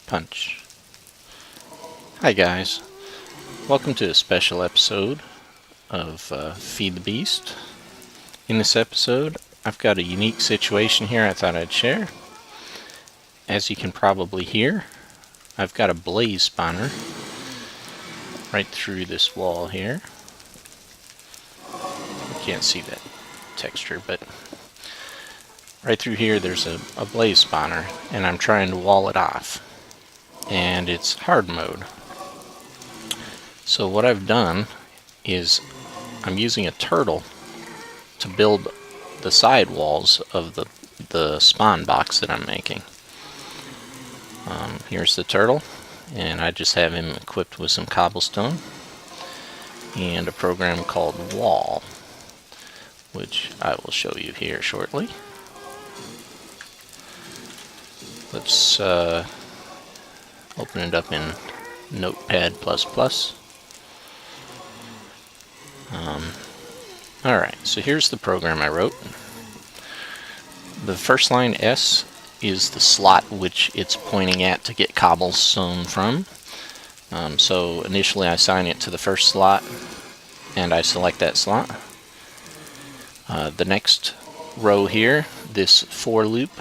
Punch. Hi guys, welcome to a special episode of Feed the Beast. In this episode, I've got a unique situation here I thought I'd share. As you can probably hear, I've got a blaze spawner right through this wall here. You can't see that texture, but right through here there's a blaze spawner, and I'm trying to wall it off. And it's hard mode. So what I've done is I'm using a turtle to build the side walls of the spawn box that I'm making. Here's the turtle, and I just have him equipped with some cobblestone and a program called Wall, which I will show you here shortly. Let's open it up in Notepad++. Alright, so here's the program I wrote. The first line S is the slot which it's pointing at to get cobblestone from. So initially I assign it to the first slot, and I select that slot. The next row here, this for loop,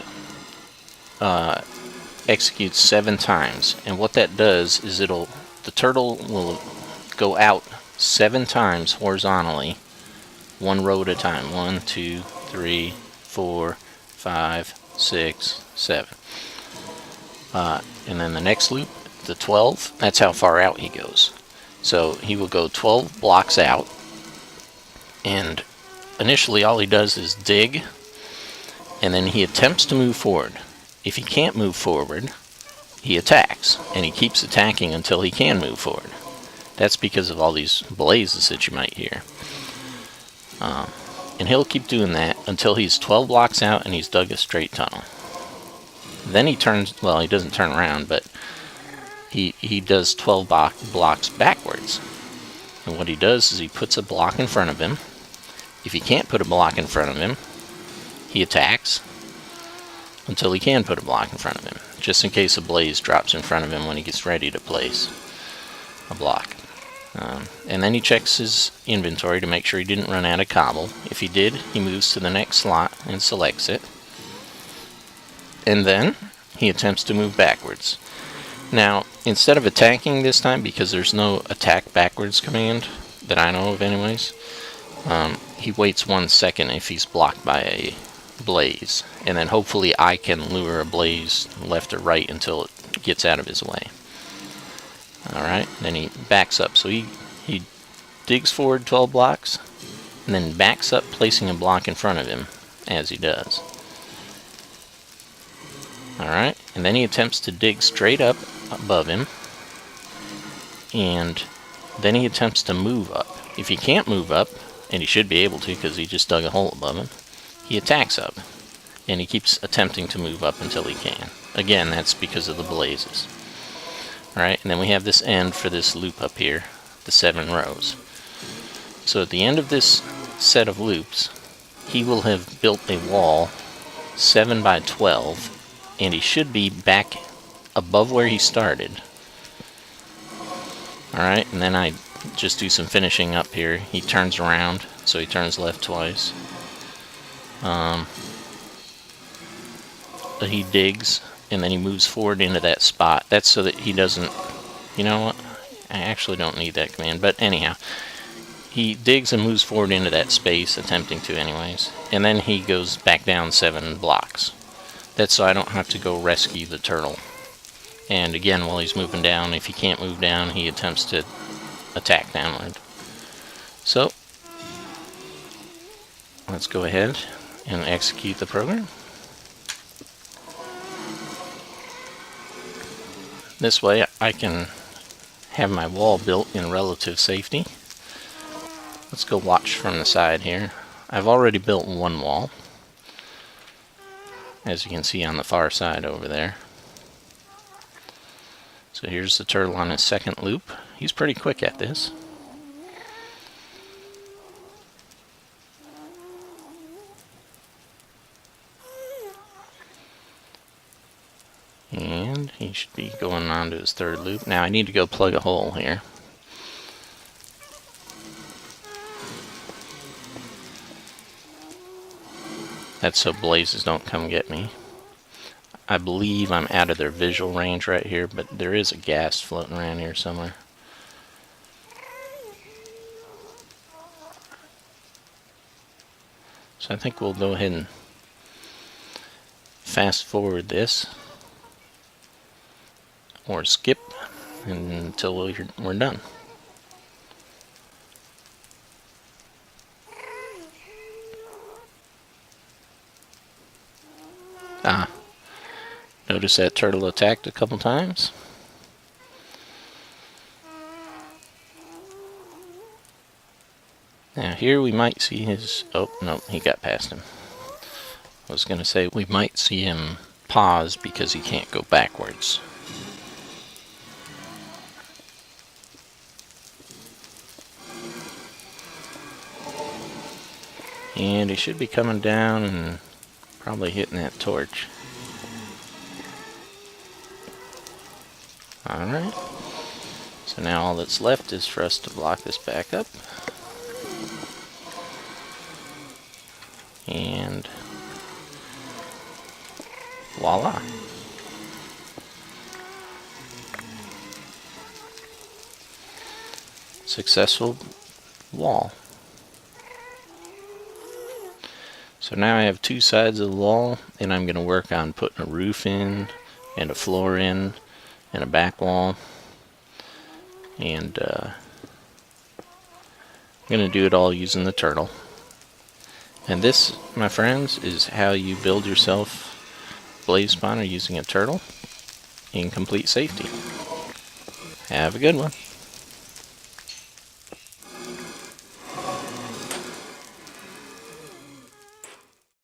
executes 7 times, and what that does is the turtle will go out 7 times horizontally, one row at a time. 1, 2, 3, 4, 5, 6, 7. And then the next loop, the 12, that's how far out he goes. So he will go 12 blocks out, and initially all he does is dig, and then he attempts to move forward. If he can't move forward, he attacks, and he keeps attacking until he can move forward. That's because of all these blazes that you might hear. And he'll keep doing that until he's 12 blocks out and he's dug a straight tunnel. Then he turns, well, he doesn't turn around, but he does 12 blocks backwards. And what he does is he puts a block in front of him. If he can't put a block in front of him, he attacks until he can put a block in front of him, just in case a blaze drops in front of him when he gets ready to place a block. And then he checks his inventory to make sure he didn't run out of cobble. If he did, he moves to the next slot and selects it. And then he attempts to move backwards. Now, instead of attacking this time, because there's no attack backwards command that I know of anyways, he waits 1 second if he's blocked by a blaze, and then hopefully I can lure a blaze left or right until it gets out of his way. Alright, then he backs up. So he digs forward 12 blocks, and then backs up, placing a block in front of him as he does. Alright, and then he attempts to dig straight up above him, and then he attempts to move up. If he can't move up, and he should be able to because he just dug a hole above him, he attacks up, and he keeps attempting to move up until he can. Again, that's because of the blazes. Alright, and then we have this end for this loop up here, the 7 rows. So at the end of this set of loops, he will have built a wall 7 by 12, and he should be back above where he started. Alright, and then I just do some finishing up here. He turns around, so he turns left twice. He digs, and then he moves forward into that spot. That's so that he doesn't, you know what, I actually don't need that command, but anyhow, he digs and moves forward into that space, attempting to anyways, and then he goes back down 7 blocks. That's so I don't have to go rescue the turtle. And again, while he's moving down, if he can't move down, he attempts to attack downward. So let's go ahead and execute the program. This way I can have my wall built in relative safety. Let's go watch from the side here. I've already built 1 wall, as you can see on the far side over there. So here's the turtle on his second loop. He's pretty quick at this. And And he should be going on to his third loop. Now I need to go plug a hole here. That's so blazes don't come get me. I believe I'm out of their visual range right here, but there is a gas floating around here somewhere. So I think we'll go ahead and fast forward this, or skip until we're done. Notice that turtle attacked a couple times. Now here we might see his... oh, no, he got past him. I was going to say we might see him pause because he can't go backwards. And he should be coming down and probably hitting that torch. Alright. So now all that's left is for us to block this back up. And voila. Successful wall. So now I have two sides of the wall, and I'm going to work on putting a roof in, and a floor in, and a back wall. And I'm going to do it all using the turtle. And this, my friends, is how you build yourself blaze spawner using a turtle in complete safety. Have a good one.